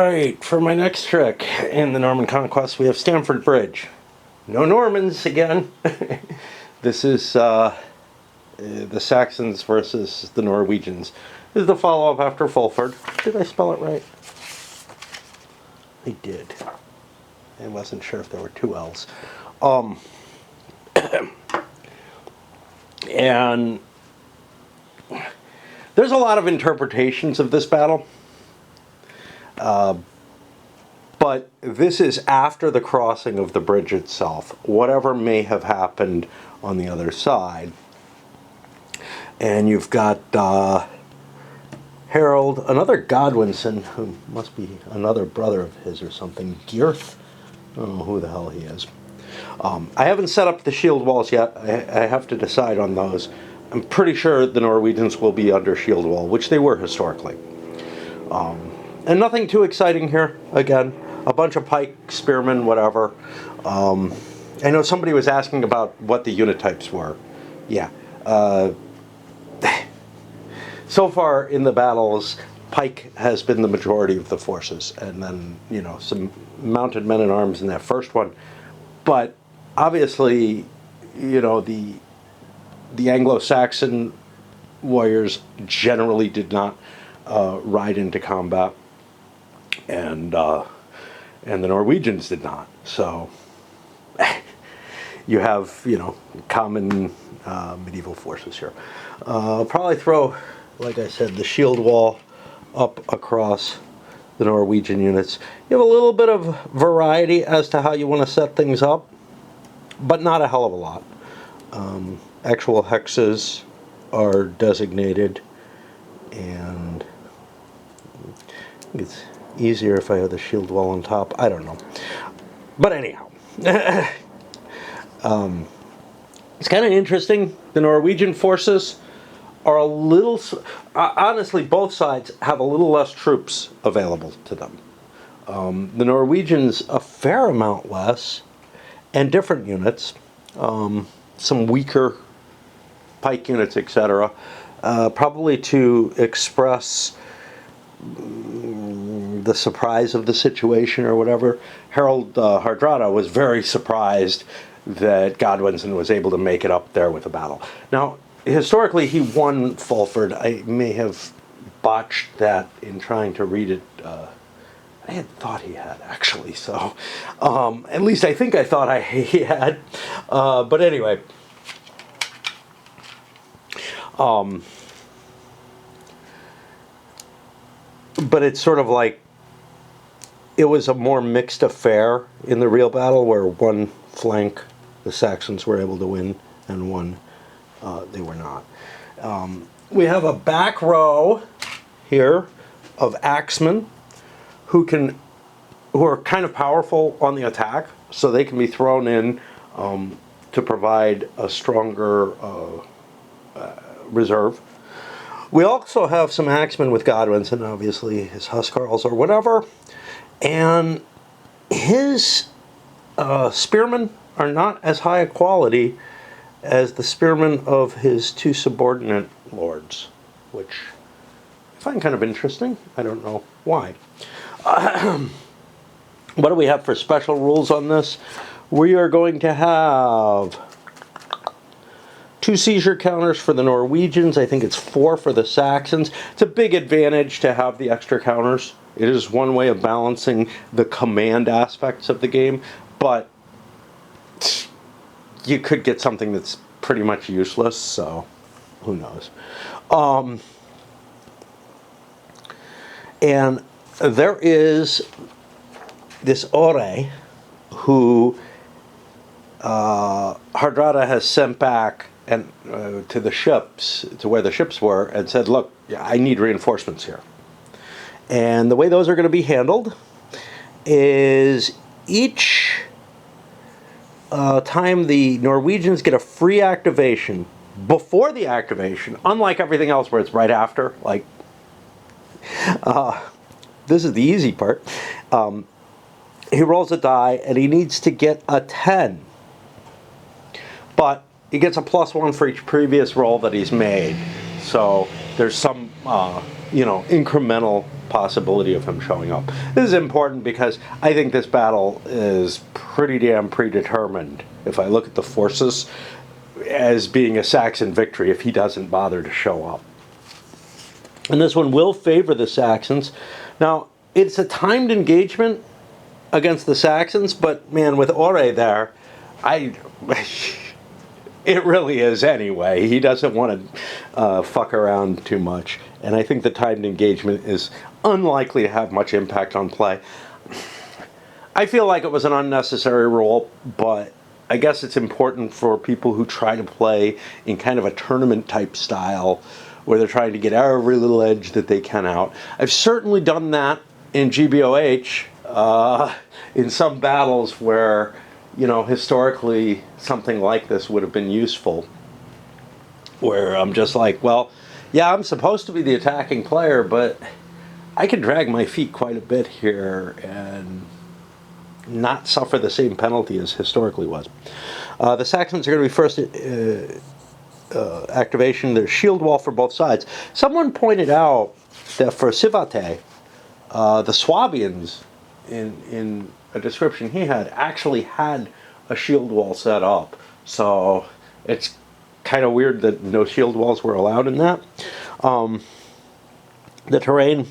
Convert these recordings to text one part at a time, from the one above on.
Alright, for my next trick in the Norman Conquest, we have Stamford Bridge. No Normans again. This is the Saxons versus the Norwegians. This is the follow-up after Fulford. Did I spell it right? I did. I wasn't sure if there were two L's. And there's a lot of interpretations of this battle. But this is after the crossing of the bridge itself. Whatever may have happened on the other side. And you've got Harold, another Godwinson, who must be another brother of his or something, Geirth. I don't know who the hell he is. I haven't set up the shield walls yet. I have to decide on those. I'm pretty sure the Norwegians will be under shield wall, which they were historically. And nothing too exciting here. Again, a bunch of pike, spearmen, whatever. I know somebody was asking about what the unit types were. Yeah. So far in the battles, pike has been the majority of the forces, and then, you know, some mounted men at arms in that first one. But obviously, you know, the Anglo-Saxon warriors generally did not ride into combat, and the Norwegians did not. So you have, you know, common medieval forces here. I'll probably throw, like I said, the shield wall up across the Norwegian units. You have a little bit of variety as to how you want to set things up, but not a hell of a lot. Actual hexes are designated, and I think it's easier if I have the shield wall on top. I don't know. But anyhow, it's kind of interesting. The Norwegian forces are a little, honestly, both sides have a little less troops available to them. The Norwegians a fair amount less, and different units, some weaker pike units, etc. Probably to express the surprise of the situation or whatever. Harold Hardrada was very surprised that Godwinson was able to make it up there with a battle. Now, historically, he won Fulford. I may have botched that in trying to read it. I had thought he had, actually, so at least I think I thought he had. But anyway, but it's sort of like it was a more mixed affair in the real battle, where one flank the Saxons were able to win and one they were not. We have a back row here of axemen who are kind of powerful on the attack, so they can be thrown in to provide a stronger reserve. We also have some axemen with Godwinson, obviously his Huscarls or whatever, and his spearmen are not as high a quality as the spearmen of his two subordinate lords, which I find kind of interesting. I don't know why. What do we have for special rules on this? We are going to have 2 seizure counters for the Norwegians. I think it's 4 for the Saxons. It's a big advantage to have the extra counters. It is one way of balancing the command aspects of the game, but you could get something that's pretty much useless, so who knows. And there is this Ore who Hardrada has sent back and to the ships, to where the ships were, and said, look, I need reinforcements here. And the way those are going to be handled is each time the Norwegians get a free activation, before the activation, unlike everything else where it's right after, like, this is the easy part, he rolls a die and he needs to get a 10. But he gets a +1 for each previous roll that he's made. So there's some incremental possibility of him showing up. This is important because I think this battle is pretty damn predetermined, if I look at the forces, as being a Saxon victory if he doesn't bother to show up. And this one will favor the Saxons. Now, it's a timed engagement against the Saxons, but man, with Ore there, it really is anyway. He doesn't want to fuck around too much. And I think the timed engagement is unlikely to have much impact on play. I feel like it was an unnecessary rule, but I guess it's important for people who try to play in kind of a tournament type style where they're trying to get every little edge that they can out. I've certainly done that in GBOH in some battles where, historically something like this would have been useful, where I'm just like, well, yeah, I'm supposed to be the attacking player, but I can drag my feet quite a bit here and not suffer the same penalty as historically was. The Saxons are going to be first activation. There's shield wall for both sides. Someone pointed out that for Sivate, the Swabians, in a description he had, actually had a shield wall set up. So it's kind of weird that no shield walls were allowed in that. The terrain,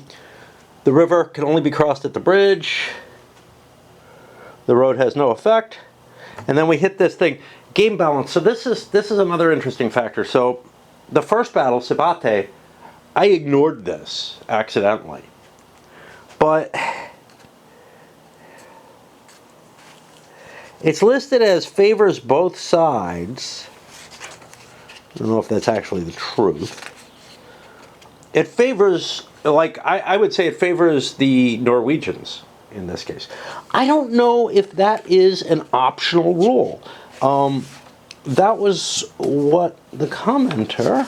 the river can only be crossed at the bridge. The road has no effect. And then we hit this thing, game balance. So this is another interesting factor. So the first battle, Sibate, I ignored this accidentally. But it's listed as favors both sides. I don't know if that's actually the truth. It favors, I would say it favors the Norwegians in this case. I don't know if that is an optional rule. That was what the commenter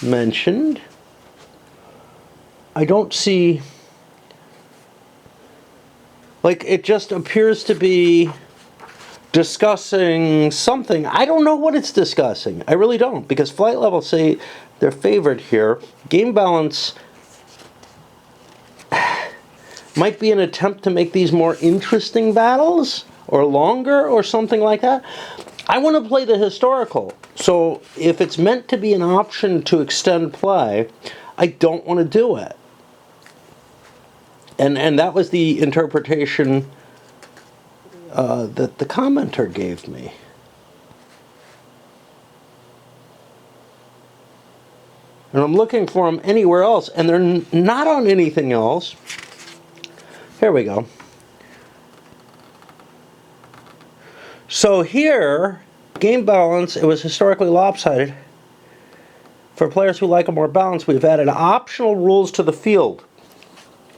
mentioned. I don't see... it just appears to be discussing something. I don't know what it's discussing. I really don't, because flight levels say they're favored here. Game balance might be an attempt to make these more interesting battles, or longer, or something like that. I want to play the historical. So if it's meant to be an option to extend play, I don't want to do it. And that was the interpretation that the commenter gave me. And I'm looking for them anywhere else, and they're not on anything else. Here we go. So here, game balance, it was historically lopsided. For players who like a more balance, we've added optional rules to the field.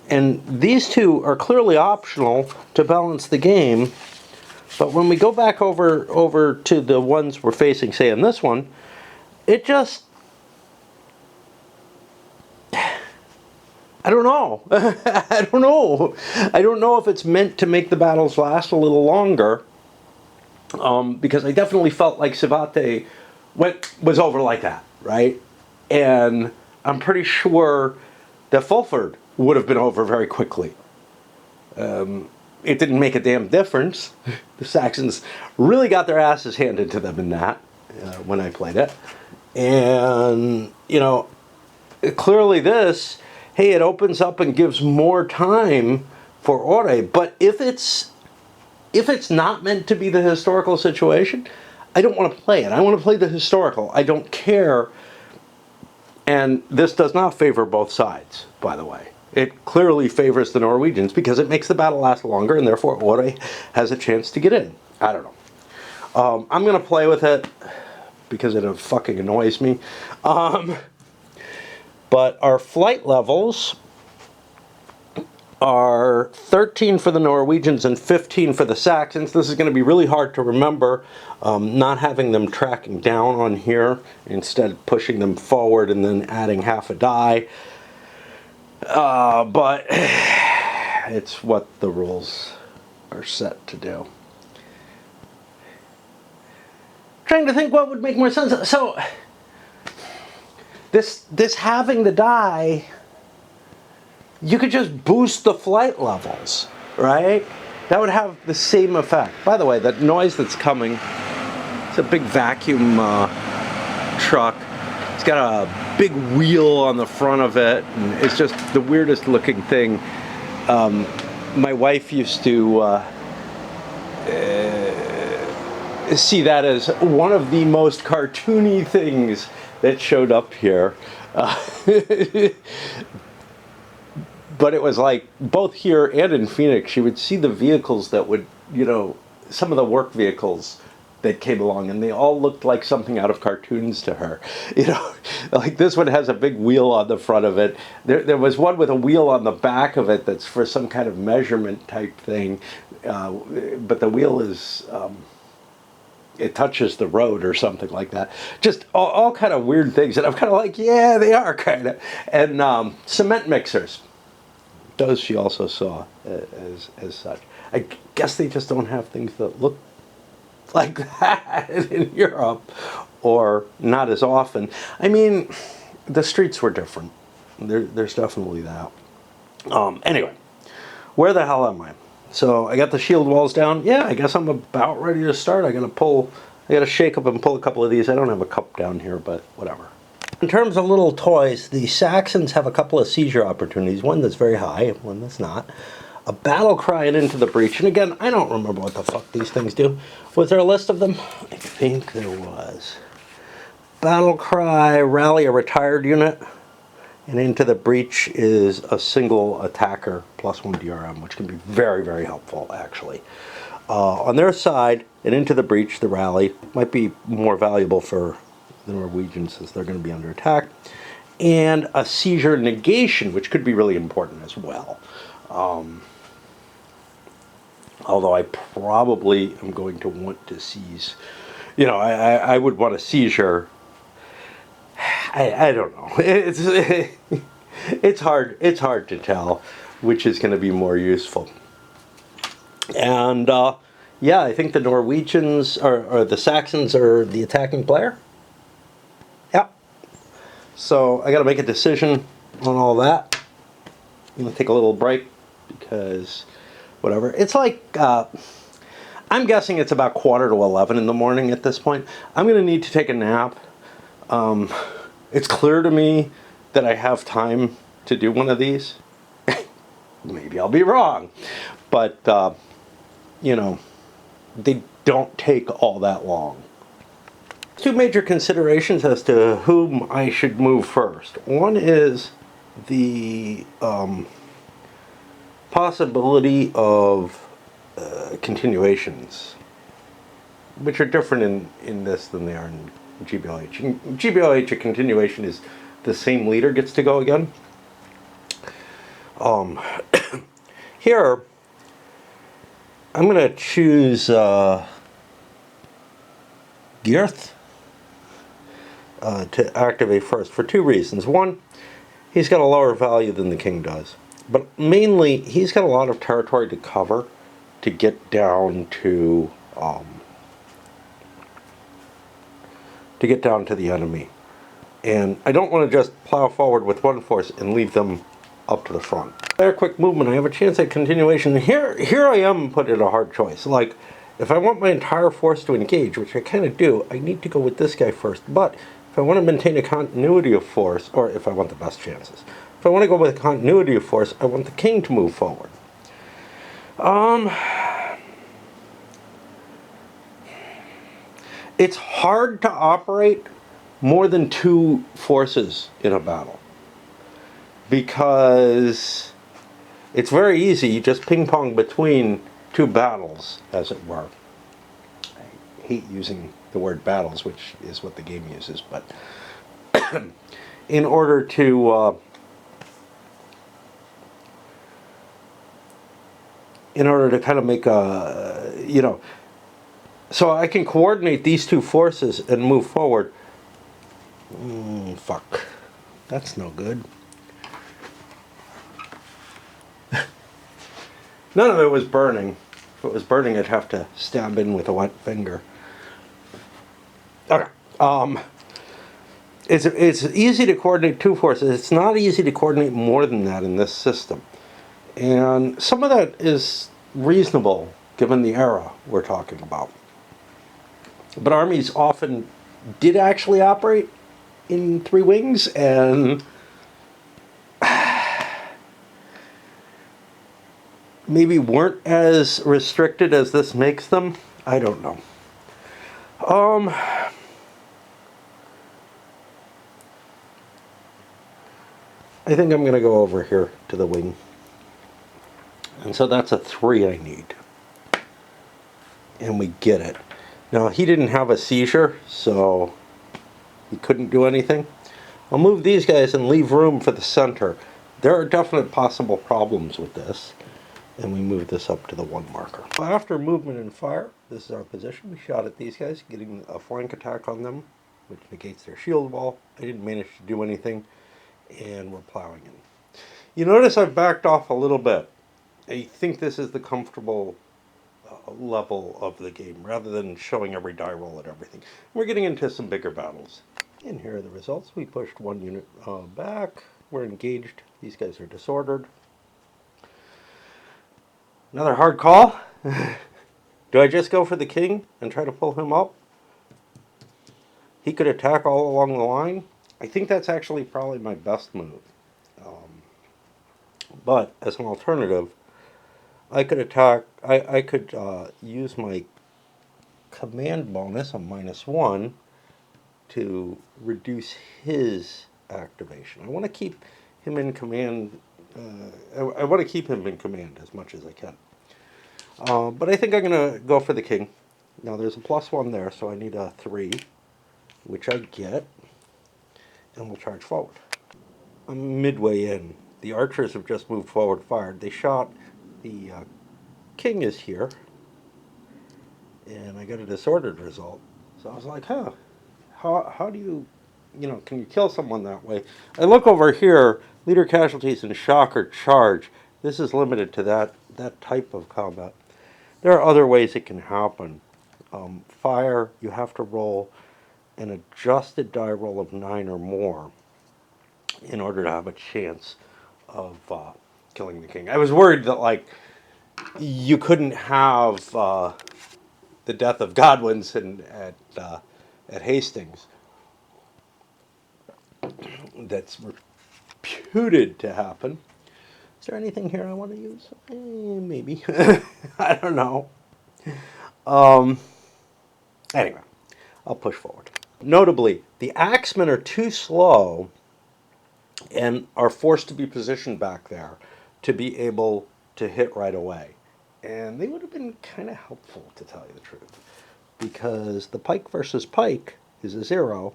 And these two are clearly optional to balance the game. But when we go back over to the ones we're facing, say in this one, it just... I don't know. I don't know. I don't know if it's meant to make the battles last a little longer. Because I definitely felt like Sivate was over like that, right? And I'm pretty sure that Fulford would have been over very quickly. It didn't make a damn difference. The Saxons really got their asses handed to them in that when I played it. And, clearly this, hey, it opens up and gives more time for Ore. But if it's not meant to be the historical situation, I don't want to play it. I want to play the historical. I don't care. And this does not favor both sides, by the way. It clearly favors the Norwegians because it makes the battle last longer, and therefore Ore has a chance to get in. I don't know. I'm going to play with it because it fucking annoys me. But our flight levels are 13 for the Norwegians and 15 for the Saxons. This is going to be really hard to remember, not having them tracking down on here, instead pushing them forward and then adding half a die. But it's what the rules are set to do. Trying to think what would make more sense. So this having to die, you could just boost the flight levels, right? That would have the same effect. By the way, that noise that's coming, it's a big vacuum truck. It's got a big wheel on the front of it, and it's just the weirdest looking thing. My wife used to see that as one of the most cartoony things that showed up here. But it was like, both here and in Phoenix, you would see the vehicles that would, some of the work vehicles that came along, and they all looked like something out of cartoons to her. Like this one has a big wheel on the front of it. There was one with a wheel on the back of it that's for some kind of measurement type thing. But the wheel is, it touches the road or something like that. Just all kind of weird things. And I'm kind of like, yeah, they are kind of. And cement mixers. Those she also saw as such. I guess they just don't have things that look like that in Europe, or not as often. I mean, the streets were different. There's definitely that. Anyway, where the hell am I? So I got the shield walls down. Yeah, I guess I'm about ready to start. I gotta shake up and pull a couple of these. I don't have a cup down here, but whatever. In terms of little toys, the Saxons have a couple of seizure opportunities. One that's very high, one that's not. A battle cry and into the breach. And again, I don't remember what the fuck these things do. Was there a list of them? I think there was. Battle cry, rally a retired unit. And into the breach is a single attacker plus 1 DRM, which can be very, very helpful, actually. On their side, and into the breach, the rally, might be more valuable for the Norwegians since they're going to be under attack. And a seizure negation, which could be really important as well. Although I probably am going to want to seize, I would want a seizure. I don't know. It's hard to tell which is going to be more useful. And yeah, I think the Norwegians or the Saxons are the attacking player. Yeah. So I got to make a decision on all that. I'm going to take a little break because whatever. It's like, I'm guessing it's about 10:45 in the morning at this point. I'm going to need to take a nap. It's clear to me that I have time to do one of these. Maybe I'll be wrong. But, they don't take all that long. Two major considerations as to whom I should move first. One is the possibility of continuations, which are different in this than they are in GBLH. In GBLH, a continuation is the same leader gets to go again. Here, I'm going to choose Geirth to activate first for two reasons. One, he's got a lower value than the king does. But mainly, he's got a lot of territory to cover to get down to the enemy. And I don't want to just plow forward with one force and leave them up to the front. Very quick movement. I have a chance at continuation. Here I am put in a hard choice. Like, if I want my entire force to engage, which I kind of do, I need to go with this guy first. But if I want to maintain a continuity of force, or if I want the best chances, if I want to go with a continuity of force, I want the king to move forward. It's hard to operate more than two forces in a battle, because it's very easy. You just ping pong between two battles, as it were. I hate using the word battles, which is what the game uses, but in order to kind of make a, so I can coordinate these two forces and move forward. Fuck. That's no good. None of it was burning. If it was burning, I'd have to stab in with a wet finger. Okay. It's easy to coordinate two forces. It's not easy to coordinate more than that in this system. And some of that is reasonable given the era we're talking about. But armies often did actually operate in three wings, and maybe weren't as restricted as this makes them. I don't know. I think I'm going to go over here to the wing. And so that's a 3 I need. And we get it. Now, he didn't have a seizure, so he couldn't do anything. I'll move these guys and leave room for the center. There are definite possible problems with this. And we move this up to the 1 marker. After movement and fire, this is our position. We shot at these guys, getting a flank attack on them, which negates their shield wall. I didn't manage to do anything, and we're plowing in. You notice I've backed off a little bit. I think this is the comfortable level of the game, rather than showing every die roll at everything. We're getting into some bigger battles. And here are the results. We pushed 1 unit back. We're engaged. These guys are disordered. Another hard call. Do I just go for the king and try to pull him up? He could attack all along the line. I think that's actually probably my best move. But as an alternative, I could attack. I could use my command bonus on -1 to reduce his activation. I want to keep him in command. I want to keep him in command as much as I can. But I think I'm going to go for the king. Now there's a +1 there, so I need a 3, which I get, and we'll charge forward. I'm midway in. The archers have just moved forward, fired. They shot. The king is here, and I got a disordered result. So I was like, huh, how do you, can you kill someone that way? I look over here, leader casualties and shock or charge. This is limited to that type of combat. There are other ways it can happen. Fire, you have to roll an adjusted die roll of 9 or more in order to have a chance of killing the king. I was worried that, like, you couldn't have the death of Godwin's at Hastings. That's reputed to happen. Is there anything here I want to use? Maybe. I don't know. Anyway, I'll push forward. Notably, the axemen are too slow and are forced to be positioned back there to be able to hit right away. And they would have been kind of helpful, to tell you the truth, because the pike versus pike is a 0,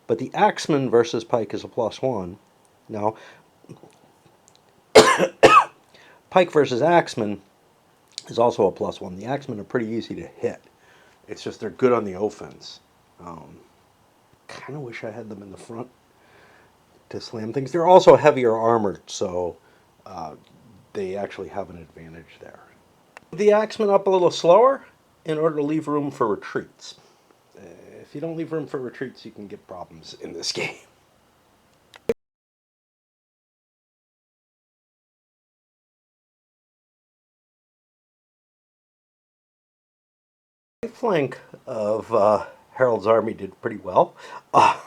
but the axeman versus pike is a +1. Now, pike versus axeman is also a +1. The axemen are pretty easy to hit. It's just they're good on the offense. Kind of wish I had them in the front to slam things. They're also heavier armored, so they actually have an advantage there. The axemen up a little slower in order to leave room for retreats. If you don't leave room for retreats, you can get problems in this game. The flank of Harold's army did pretty well,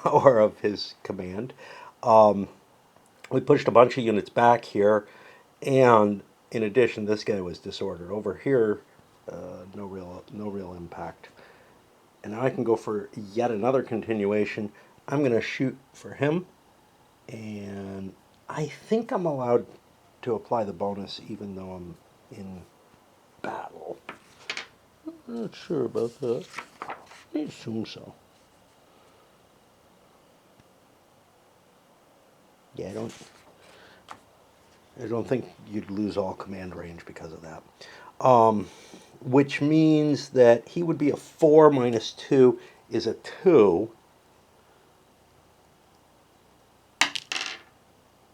or of his command. We pushed a bunch of units back here, and in addition, this guy was disordered. Over here, no real impact. And now I can go for yet another continuation. I'm going to shoot for him, and I think I'm allowed to apply the bonus even though I'm in battle. I'm not sure about that. I assume so. Yeah, I don't think you'd lose all command range because of that. Which means that he would be a 4 minus 2 is a 2.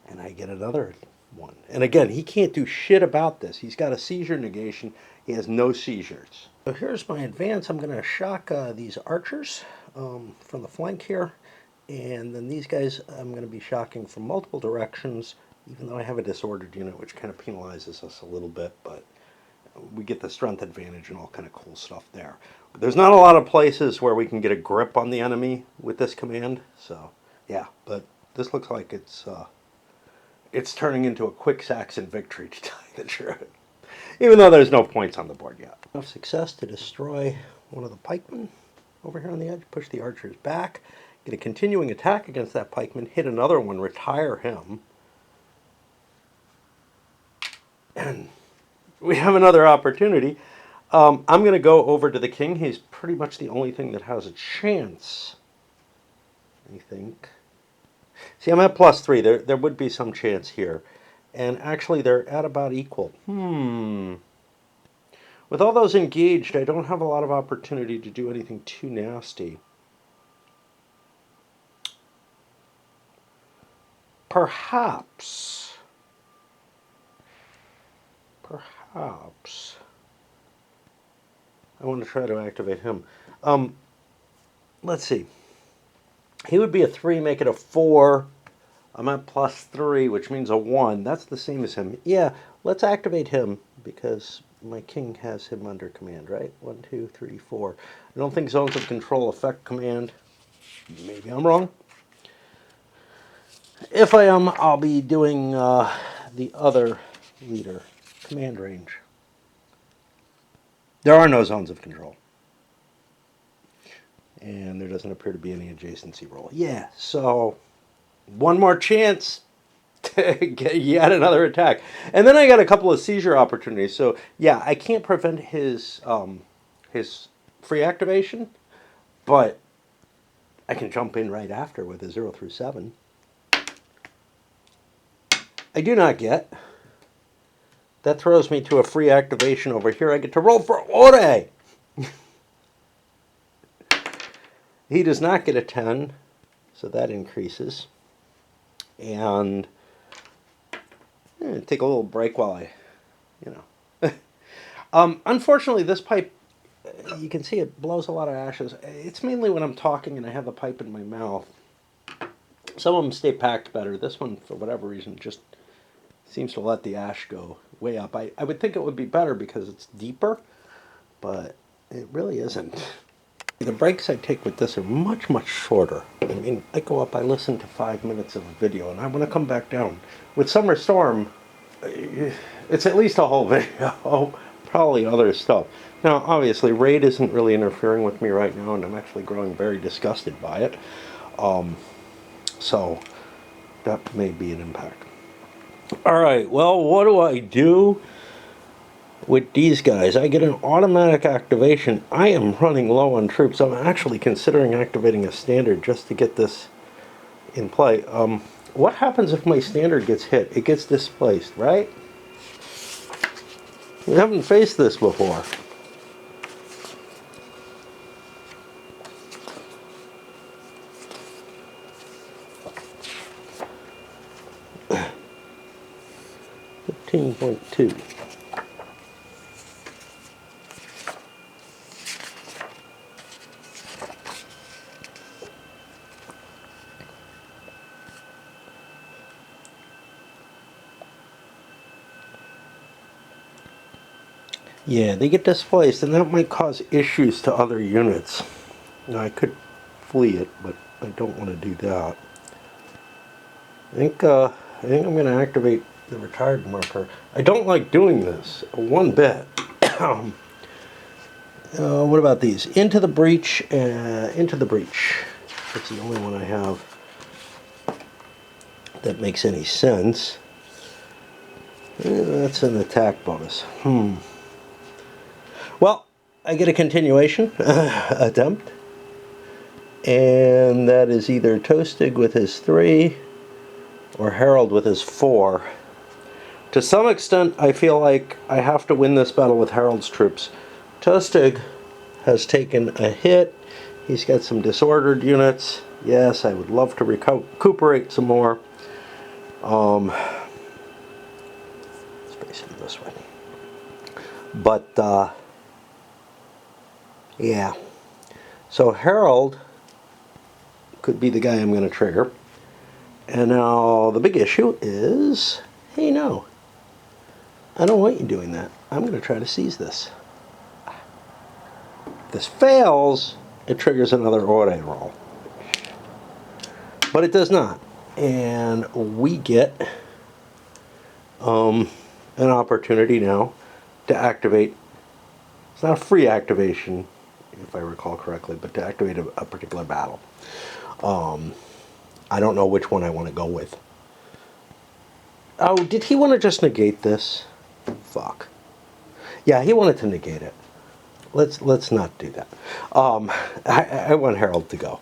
And I get another 1. And again, he can't do shit about this. He's got a seizure negation. He has no seizures. So here's my advance. I'm going to shock these archers from the flank here. And then these guys I'm going to be shocking from multiple directions, even though I have a disordered unit, which kind of penalizes us a little bit, but we get the strength advantage and all kind of cool stuff there. There's not a lot of places where we can get a grip on the enemy with this command, so yeah, but this looks like it's turning into a quick Saxon victory, to tell you the truth. Even though there's no points on the board yet. Enough success to destroy one of the pikemen over here on the edge, push the archers back, get a continuing attack against that pikeman, hit another one, retire him. And we have another opportunity. I'm going to go over to the king. He's pretty much the only thing that has a chance, I think. See, I'm at +3. There would be some chance here. And actually, they're at about equal. With all those engaged, I don't have a lot of opportunity to do anything too nasty. Perhaps I want to try to activate him. Let's see. He would be a 3, make it a 4. I'm at +3, which means a 1. That's the same as him. Yeah, let's activate him because my king has him under command, right? 1, 2, 3, 4. I don't think zones of control affect command. Maybe I'm wrong. If I am, I'll be doing the other leader, command range. There are no zones of control. And there doesn't appear to be any adjacency roll. Yeah, so one more chance to get yet another attack. And then I got a couple of seizure opportunities. So yeah, I can't prevent his free activation, but I can jump in right after with a 0 through 7. I do not get. That throws me to a free activation over here. I get to roll for Ore. He does not get a 10, so that increases. And take a little break while I, unfortunately, this pipe, you can see it blows a lot of ashes. It's mainly when I'm talking and I have the pipe in my mouth. Some of them stay packed better. This one, for whatever reason, just seems to let the ash go way up. I would think it would be better because it's deeper, but it really isn't. The breaks I take with this are much, much shorter. I mean, I go up, I listen to 5 minutes of a video, and I want to come back down. With Summer Storm, it's at least a whole video, probably other stuff. Now, obviously, Raid isn't really interfering with me right now, and I'm actually growing very disgusted by it. So, that may be an impact. All right, well, what do I do with these guys? I get an automatic activation. I am running low on troops. I'm actually considering activating a standard just to get this in play. What happens if my standard gets hit? It gets displaced, right? We haven't faced this before. .2. Yeah, they get displaced, and that might cause issues to other units. Now, I could flee it, but I don't want to do that. I think I'm going to activate the retired marker. I don't like doing this one bit. What about these? Into the breach. Into the breach. That's the only one I have that makes any sense. That's an attack bonus. Well, I get a continuation attempt. And that is either Tostig with his 3 or Harold with his 4. To some extent, I feel like I have to win this battle with Harold's troops. Tostig has taken a hit. He's got some disordered units. Yes, I would love to recuperate some more. Space it this way. But, yeah. So Harold could be the guy I'm going to trigger. And now the big issue is, hey, no, I don't want you doing that. I'm going to try to seize this. If this fails, it triggers another Ore roll. But it does not. And we get an opportunity now to activate. It's not a free activation, if I recall correctly, but to activate a particular battle. I don't know which one I want to go with. Oh, did he want to just negate this? Fuck. Yeah, he wanted to negate it. Let's not do that. I want Harold to go.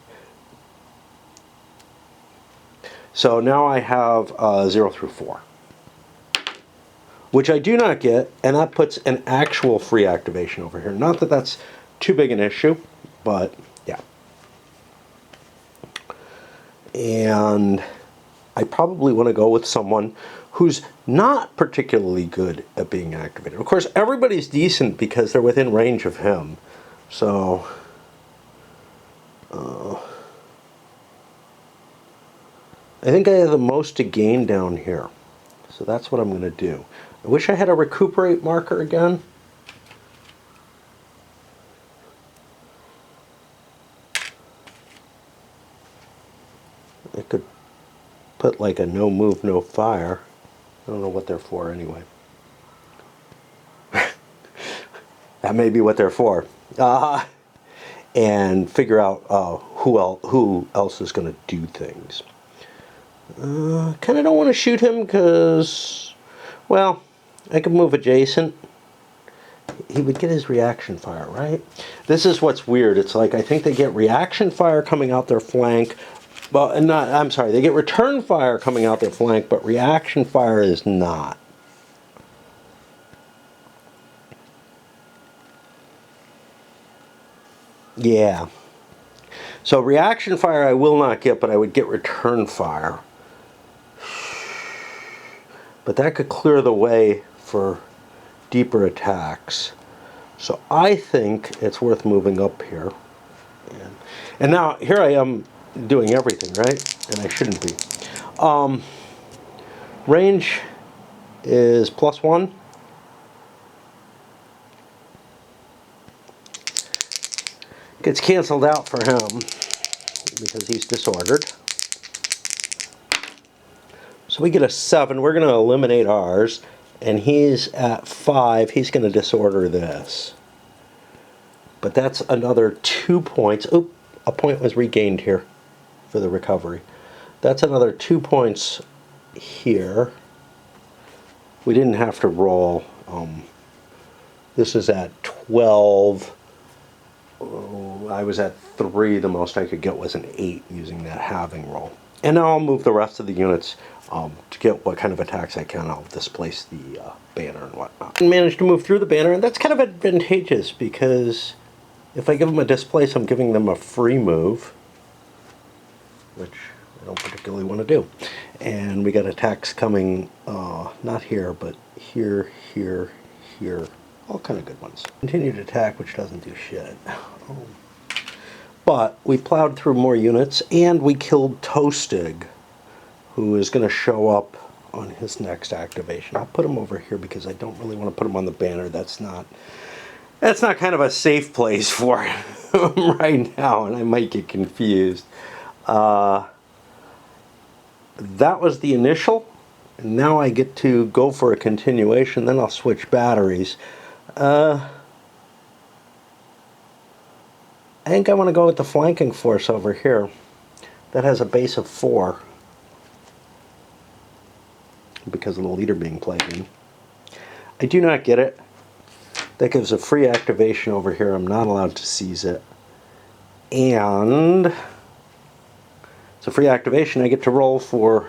So now I have 0 through 4. Which I do not get, and that puts an actual free activation over here. Not that that's too big an issue, but yeah. And I probably want to go with someone who's not particularly good at being activated. Of course, everybody's decent because they're within range of him. So, I think I have the most to gain down here. So that's what I'm going to do. I wish I had a recuperate marker again. I could put like a no move, no fire. I don't know what they're for anyway. That may be what they're for. And figure out who else is going to do things. Kind of don't want to shoot him because, well, I could move adjacent. He would get his reaction fire, right? This is what's weird. It's like I think they get reaction fire coming out their flank. Well, and not, I'm sorry, they get return fire coming out their flank, but reaction fire is not. Yeah. So reaction fire I will not get, but I would get return fire. But that could clear the way for deeper attacks. So I think it's worth moving up here. And now, here I am doing everything, right? And I shouldn't be. Range is +1. Gets canceled out for him because he's disordered. So we get a 7. We're going to eliminate ours. And he's at 5. He's going to disorder this. But that's another 2 points. Oop, a point was regained here for the recovery. That's another 2 points here. We didn't have to roll. This is at 12. I was at 3. The most I could get was an 8 using that halving roll. And now I'll move the rest of the units to get what kind of attacks I can. I'll displace the banner and whatnot. And manage to move through the banner, and that's kind of advantageous because if I give them a displace, I'm giving them a free move, which I don't particularly want to do. And we got attacks coming, not here, but here, here, here. All kind of good ones. Continued attack, which doesn't do shit. But we plowed through more units, and we killed Toastig, who is going to show up on his next activation. I'll put him over here because I don't really want to put him on the banner. That's not kind of a safe place for him right now, and I might get confused. That was the initial, and now I get to go for a continuation, then I'll switch batteries. I think I want to go with the flanking force over here. That has a base of 4 because of the leader being played in. I do not get it. That gives a free activation over here. I'm not allowed to seize it. And it's a free activation. I get to roll for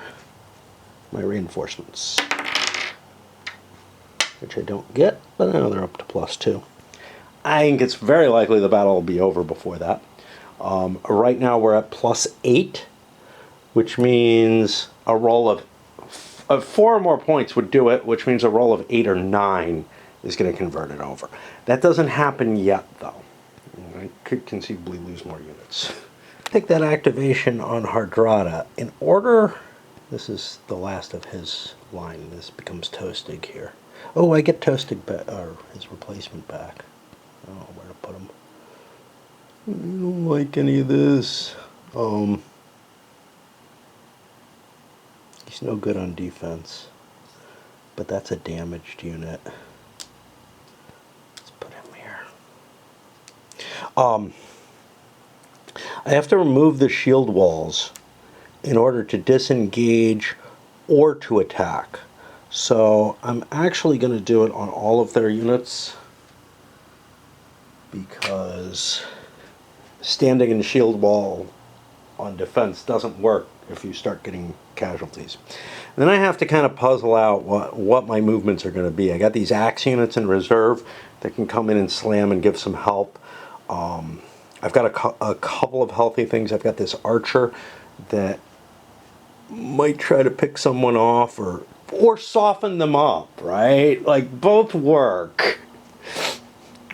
my reinforcements, which I don't get, but now they're up to +2. I think it's very likely the battle will be over before that. Right now we're at +8, which means a roll of 4 more points would do it, which means a roll of 8 or 9 is going to convert it over. That doesn't happen yet, though. I could conceivably lose more units. take that activation on Hardrada. In order, this is the last of his line. This becomes Toastig here. Oh, I get Toastig back, or his replacement back. I don't know where to put him. I don't like any of this. He's no good on defense, but that's a damaged unit. Let's put him here. I have to remove the shield walls in order to disengage or to attack. So I'm actually going to do it on all of their units because standing in shield wall on defense doesn't work if you start getting casualties. And then I have to kind of puzzle out what my movements are going to be. I got these axe units in reserve that can come in and slam and give some help. I've got a couple of healthy things. I've got this archer that might try to pick someone off or soften them up, right? Like, both work.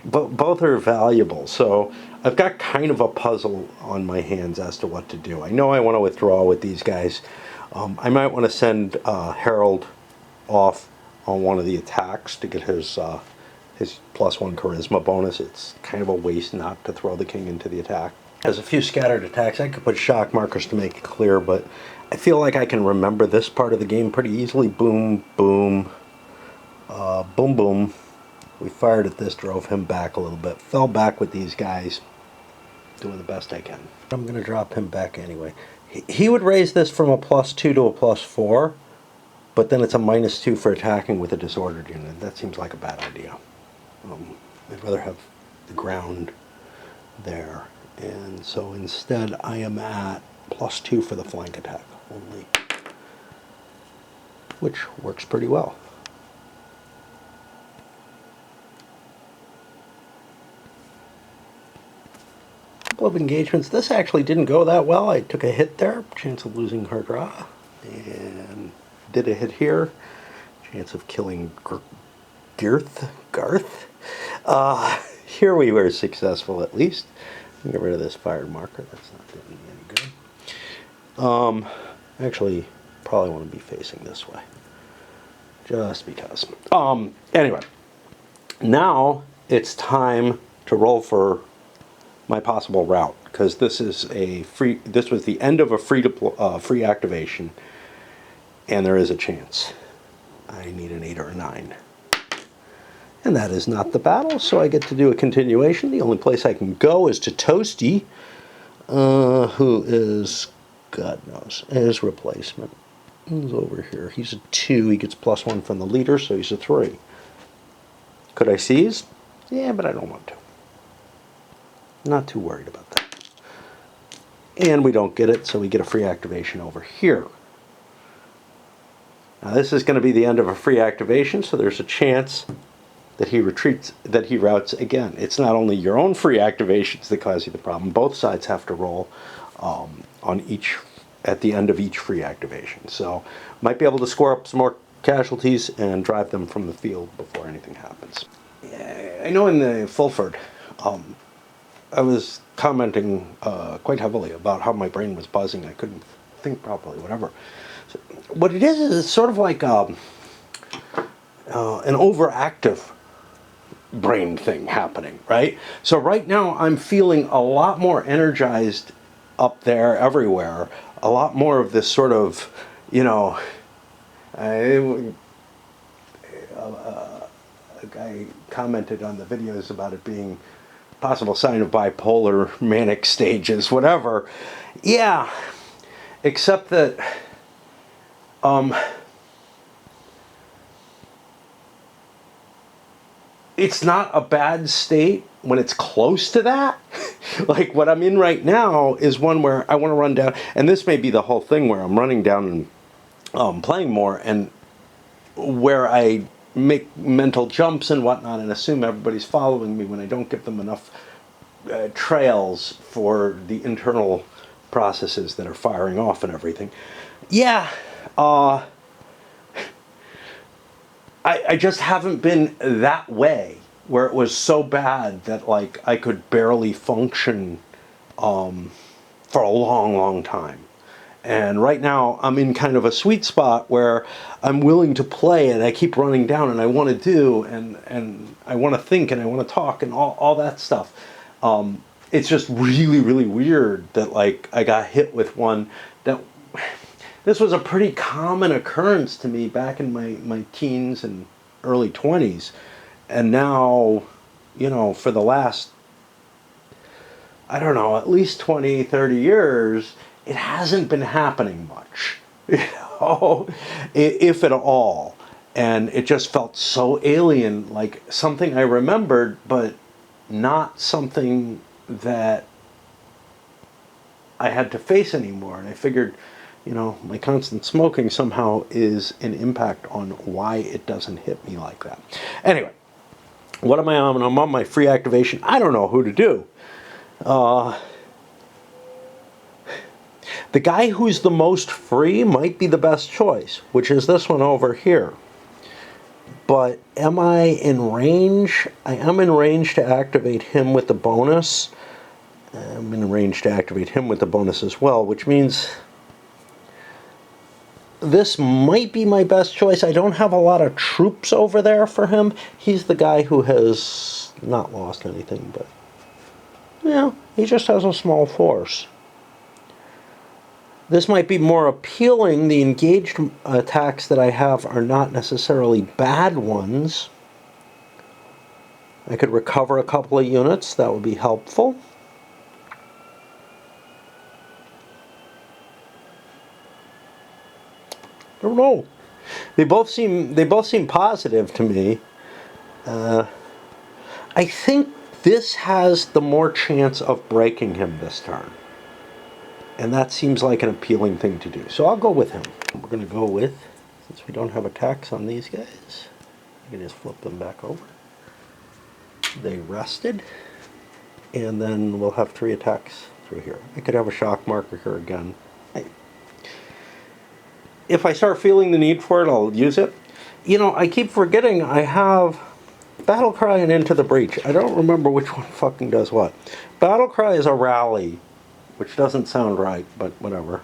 But both are valuable. So I've got kind of a puzzle on my hands as to what to do. I know I want to withdraw with these guys. I might want to send Harold off on one of the attacks to get his +1 charisma bonus. It's kind of a waste not to throw the king into the attack. There's a few scattered attacks. I could put shock markers to make it clear, but I feel like I can remember this part of the game pretty easily. Boom, boom, boom, boom. We fired at this, drove him back a little bit. Fell back with these guys. Doing the best I can. I'm going to drop him back anyway. He would raise this from a +2 to a +4, but then it's a -2 for attacking with a disordered unit. That seems like a bad idea. I'd rather have the ground there. And so instead I am at +2 for the flank attack only, which works pretty well. Couple of engagements. This actually didn't go that well. I took a hit there, chance of losing Hardra, and did a hit here, chance of killing Garth. Here we were successful at least. Get rid of this fired marker. That's not doing me any good. Actually, probably want to be facing this way, just because. Anyway, now it's time to roll for my possible route, because this is a free. This was the end of a free activation, and there is a chance. I need an 8 or a 9. And that is not the battle, so I get to do a continuation. The only place I can go is to Toasty, who is, God knows, his replacement. He's over here. He's a 2. He gets +1 from the leader, so he's a 3. Could I seize? Yeah, but I don't want to. Not too worried about that. And we don't get it, so we get a free activation over here. Now this is going to be the end of a free activation, so there's a chance that he retreats, that he routes again. It's not only your own free activations that cause you the problem. Both sides have to roll at the end of each free activation. So might be able to score up some more casualties and drive them from the field before anything happens. I know in the Fulford, I was commenting quite heavily about how my brain was buzzing. I couldn't think properly, whatever. So what it is it's sort of like an overactive brain thing happening, right? So right now I'm feeling a lot more energized up there everywhere. A lot more of this sort of, you know, a guy commented on the videos about it being possible sign of bipolar, manic stages, whatever. Yeah, except that it's not a bad state when it's close to that. Like what I'm in right now is one where I want to run down, and this may be the whole thing where I'm running down and playing more, and where I make mental jumps and whatnot and assume everybody's following me when I don't give them enough trails for the internal processes that are firing off and everything. Yeah, I just haven't been that way, where it was so bad that like I could barely function for a long, long time. And right now I'm in kind of a sweet spot where I'm willing to play and I keep running down and I want to do and I want to think and I want to talk and all that stuff. It's just really, really weird that like I got hit with one that this was a pretty common occurrence to me back in my teens and early 20s. And now, for the last, I don't know, at least 20, 30 years, it hasn't been happening much, if at all. And it just felt so alien, like something I remembered, but not something that I had to face anymore. And I figured, my constant smoking somehow is an impact on why it doesn't hit me like that. Anyway, what am I on? I'm on my free activation. I don't know who to do. The guy who's the most free might be the best choice, which is this one over here. But am I in range? I am in range to activate him with the bonus. I'm in range to activate him with the bonus as well, which means this might be my best choice. I don't have a lot of troops over there for him. He's the guy who has not lost anything, but he just has a small force. This might be more appealing. The engaged attacks that I have are not necessarily bad ones. I could recover a couple of units. That would be helpful. I don't know. They both seem positive to me. I think this has the more chance of breaking him this turn. And that seems like an appealing thing to do. So I'll go with him. We're going to go with, since we don't have attacks on these guys, you can just flip them back over. They rested. And then we'll have 3 attacks through here. I could have a shock marker here again. If I start feeling the need for it, I'll use it. I keep forgetting I have Battle Cry and Into the Breach. I don't remember which one fucking does what. Battle Cry is a rally, which doesn't sound right, but whatever.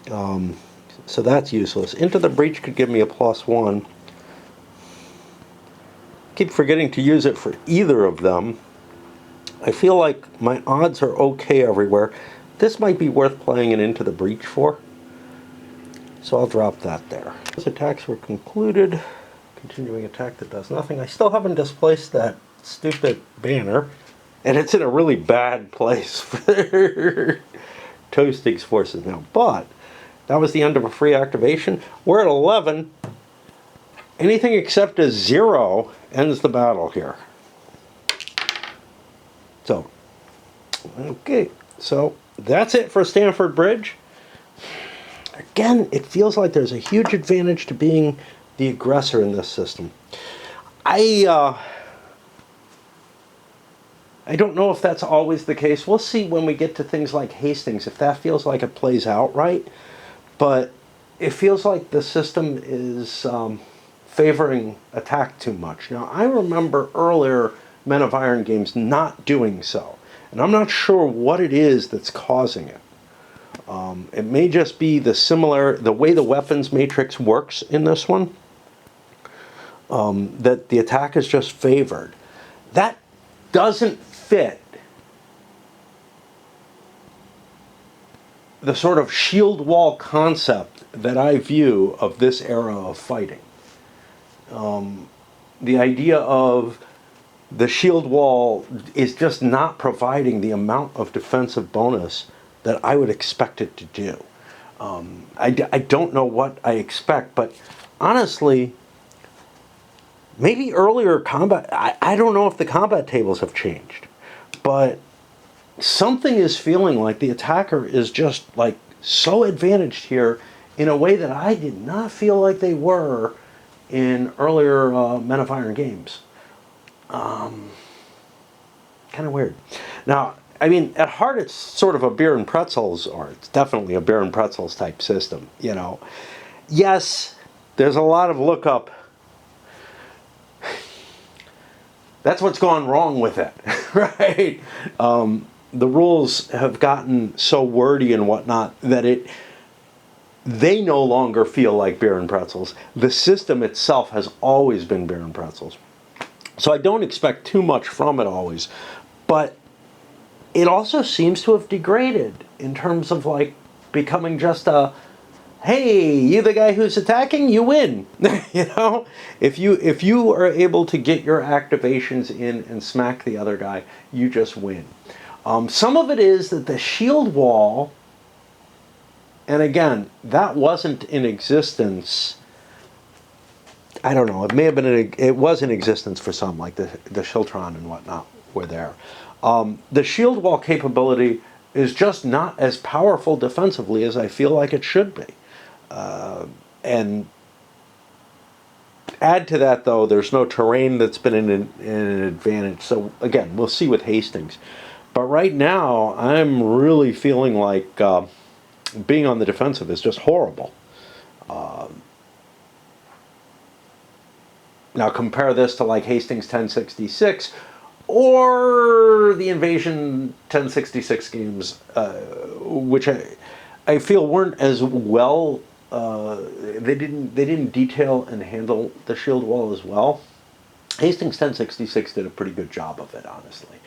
So that's useless. Into the Breach could give me a +1. Keep forgetting to use it for either of them. I feel like my odds are okay everywhere. This might be worth playing an Into the Breach for. So I'll drop that there. Those attacks were concluded. Continuing attack that does nothing. I still haven't displaced that stupid banner. And it's in a really bad place for Toasting's forces now. But that was the end of a free activation. We're at 11. Anything except a 0 ends the battle here. So, okay. So that's it for Stamford Bridge. Again, it feels like there's a huge advantage to being the aggressor in this system. I don't know if that's always the case. We'll see when we get to things like Hastings, if that feels like it plays out right. But it feels like the system is favoring attack too much. Now, I remember earlier Men of Iron games not doing so. And I'm not sure what it is that's causing it. It may just be the way the weapons matrix works in this one, that the attack is just favored. That doesn't fit the sort of shield wall concept that I view of this era of fighting. The idea of the shield wall is just not providing the amount of defensive bonus that I would expect it to do. I don't know what I expect, but honestly, maybe earlier combat, I don't know if the combat tables have changed, but something is feeling like the attacker is just like so advantaged here in a way that I did not feel like they were in earlier Men of Iron games. Kind of weird. Now, I mean, at heart, it's sort of a beer and pretzels, or it's definitely a beer and pretzels type system, Yes, there's a lot of lookup. That's what's gone wrong with it, right? the rules have gotten so wordy and whatnot that they no longer feel like beer and pretzels. The system itself has always been beer and pretzels. So I don't expect too much from it always. But it also seems to have degraded in terms of like becoming just a, hey, you the guy who's attacking, you win. You know, if you are able to get your activations in and smack the other guy, you just win. Some of it is that the shield wall, and again, that wasn't in existence. I don't know. It may have been. It was in existence for some, like the Shiltron and whatnot were there. The shield wall capability is just not as powerful defensively as I feel like it should be. And add to that, though, there's no terrain that's been an advantage. So again, we'll see with Hastings. But right now, I'm really feeling like being on the defensive is just horrible. Now compare this to like Hastings 1066 or the Invasion 1066 games, which I feel weren't as well. They didn't detail and handle the shield wall as well. Hastings 1066 did a pretty good job of it, honestly.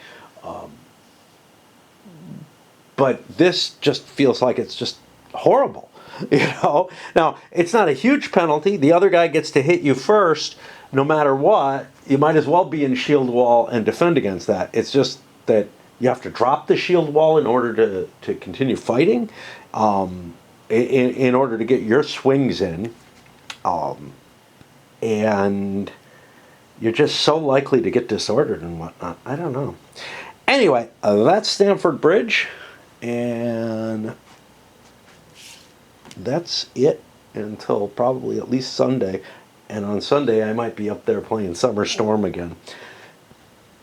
But this just feels like it's just horrible. You know, now it's not a huge penalty. The other guy gets to hit you first, no matter what. You might as well be in shield wall and defend against that. It's just that you have to drop the shield wall in order to continue fighting, in order to get your swings in, and you're just so likely to get disordered and whatnot. I don't know. Anyway, that's Stamford Bridge, and that's it until probably at least Sunday. And on Sunday, I might be up there playing Summer Storm again.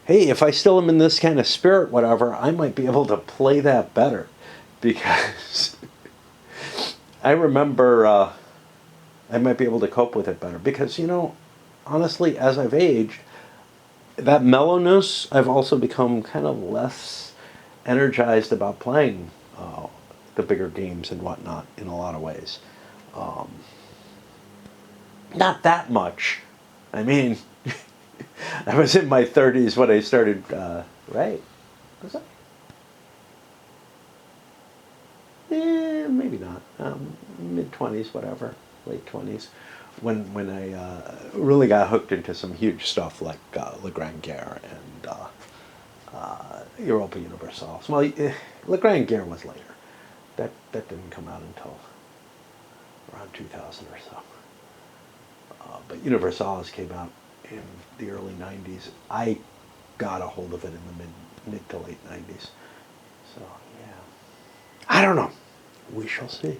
Hey, if I still am in this kind of spirit, whatever, I might be able to play that better. Because I remember I might be able to cope with it better. Because, you know, honestly, as I've aged, that mellowness, I've also become kind of less energized about playing the bigger games and whatnot in a lot of ways. Not that much. I mean, I was in my 30s when I started, right? Was I? Maybe not. Mid-20s, whatever. Late 20s. When I really got hooked into some huge stuff like Le Grand Guerre and Europa Universalis. Well, Le Grand Guerre was later. That didn't come out until around 2000 or so. But Universalis came out in the early 90s. I got a hold of it in the mid to late 90s. So, yeah. I don't know. We shall see.